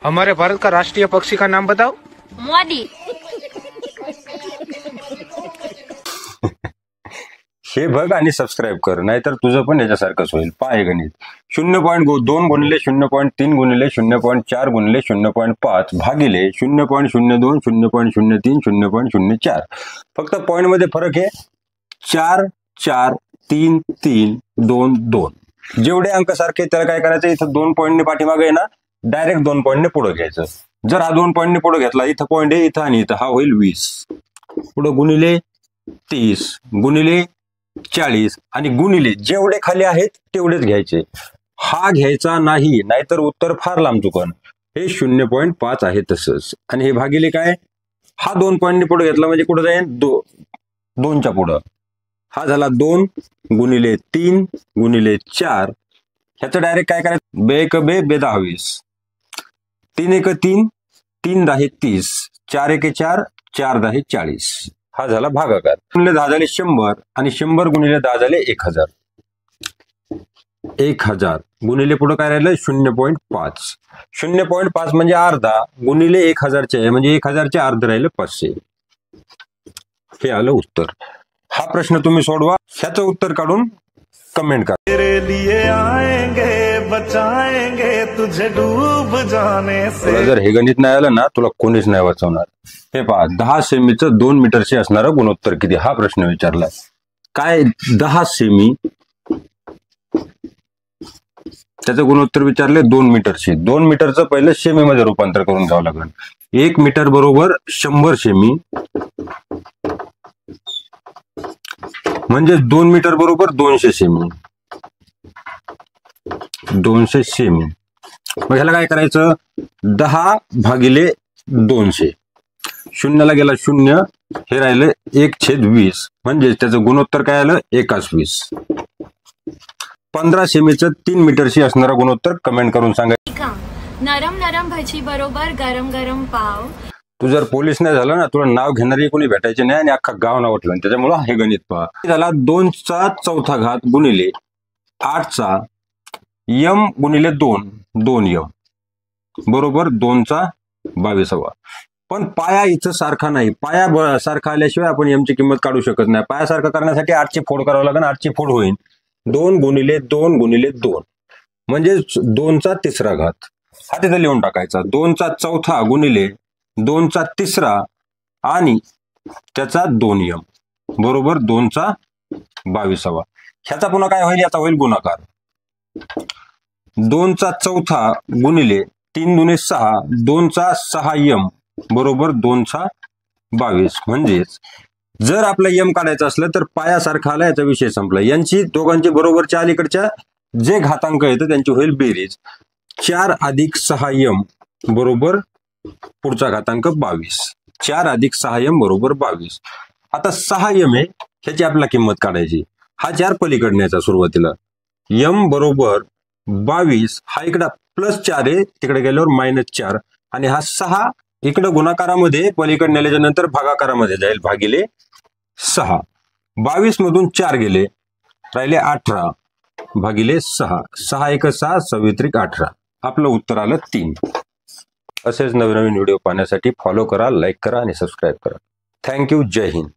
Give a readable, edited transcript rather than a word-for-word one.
हमारे भारत का राष्ट्रीय पक्षी का नाम बताओ। मोदी। हे बघ आणि सबस्क्राईब कर, नाहीतर तुझं पण याच्यासारखंच होईल. पाय गणित 0.2 गुणिले 0.3 गुणिले 0.4 गुणिले 0.5 भागिले 0.02 0.03 0.04. फक्त पॉइंट मध्ये फरक आहे. 4 4 3 3 2 2. जेवढे अंक सारखे त्याला काय करायचं, इथं 2 पॉईंटने पाठीमागे आहे ना, डायरेक्ट 2 पॉईंटने पुढे घ्यायचं. जर हा 2 पॉईंटने पुढे घेतला, इथं पॉईंट आहे, इथं आणि इथं, हा होईल 20. पुढे गुणिले 30 गुणिले 40 आणि गुणिले जेवढे खाली आहेत तेवढेच घ्यायचे. हा घ्यायचा नाही, नाहीतर उत्तर फार लांब चुकन. हे 0.5 आहे तसंच. आणि हे भागिले काय, हा 2 पॉईंटने पुढे घेतला म्हणजे कुठे जाईल, 2च्या पुढं. हा झाला 2 गुणिले 3 गुणिले 4. ह्याचं डायरेक्ट काय करायचं, बे 10 20. 3 1 3 3 10 30 4 1 4 4 10 40. हा झाला भागाकार. गुणिले 10 झाले 100 आणि 100 गुणिले 10 झाले 1000. 1000 गुणिले पुढे काय राहिलं 0.5. 0.5 म्हणजे अर्धा गुणिले 1000चे म्हणजे 1000चे अर्ध राहिले 500. हे आलं उत्तर. हा प्रश्न तुम्ही सोडवा, ह्याचं उत्तर काढून कमेंट करा. तेरे लिए आएंगे बचाएंगे तुझे डूब जाने से. तुला जर हे गणित नाही आलं ना, तुला कोणीच नाही वाचवणार. हे पहा, 10 सेमीचं 2 मीटरशी असणारं गुणोत्तर किती, हा प्रश्न विचारलाय. काय 10 सेमी, त्याचं गुणोत्तर विचारले 2 मीटरशी. 2 मीटरचं पहिलं सेमी मध्ये रूपांतर करून घ्यावं लागेल. 1 मीटर बरोबर 100 सेमी, म्हणजे 2 मीटर बरोबर 200 सेमी. 200 सेमी. मग ह्याला काय करायचं, 10 भागिले 200. शून्याला गेला 0, हे राहिलं 1/20. म्हणजे त्याचं गुणोत्तर काय आलं 1/20. 15 सेमीचं 3 मीटरशी असणारा गुणोत्तर कमेंट करून सांगा. नरम नरम भजी बरोबर गरम गरम पाव. तू जर पोलीस नाही झाला ना, तुला नाव घेणारी कोणी भेटायचे नाही आणि अख्खा गाव नाव वाटलं. त्याच्यामुळं हे गणित पहा. झाला 2चा चौथा घात गुणिले 8चा यम गुणिले 2 यम बरोबर 2चा 22. पण पाया इथं सारखा नाही. पाया सारखा आल्याशिवाय आपण यमची किंमत काढू शकत नाही. पायासारखा करण्यासाठी 8ची फोड करावं लागेल. 8ची फोड होईल 2 गुणिले 2 गुणिले 2 म्हणजे 2चा तिसरा घात. हा तिथं लिहून टाकायचा. 2चा चौथा गुणिले 2चा तिसरा आणि त्याचा 2 यम बरोबर 2चा 22. ह्याचा पुन्हा काय होईल, याचा होईल गुणाकार. 2चा चौथा गुणिले 3 दुने 6 2चा 6 यम बरोबर 2चा 22. म्हणजेच जर आपला यम काढायचं असलं तर पायासारखा आला, याचा विषय संपला. यांची दोघांची बरोबरच्या अलीकडच्या जे घातांक येतं त्यांची होईल बेरीज. 4 अधिक 6 यम बरोबर पुढचा घातांक 22. 4 अधिक 6 यम बरोबर 22. आता 6 यम आहे, ह्याची आपल्याला किंमत काढायची. हा 4 पलीकडण्याचा सुरुवातीला. यम बरोबर 22. हा इकडं +4 आहे, तिकडे गेल्यावर -4 आणि हा 6 इकडं गुणाकारामध्ये पलीकडे नेल्याच्या नंतर भागाकारामध्ये जाईल भागिले 6. 22 मधून 4 गेले, राहिले 18 भागिले 6. 6 1 6 6 18. आपलं उत्तर आलं 3. असेच नवीन व्हिडिओ पाहण्यासाठी फॉलो करा, लाईक करा आणि सबस्क्राईब करा. थँक्यू. जय हिंद.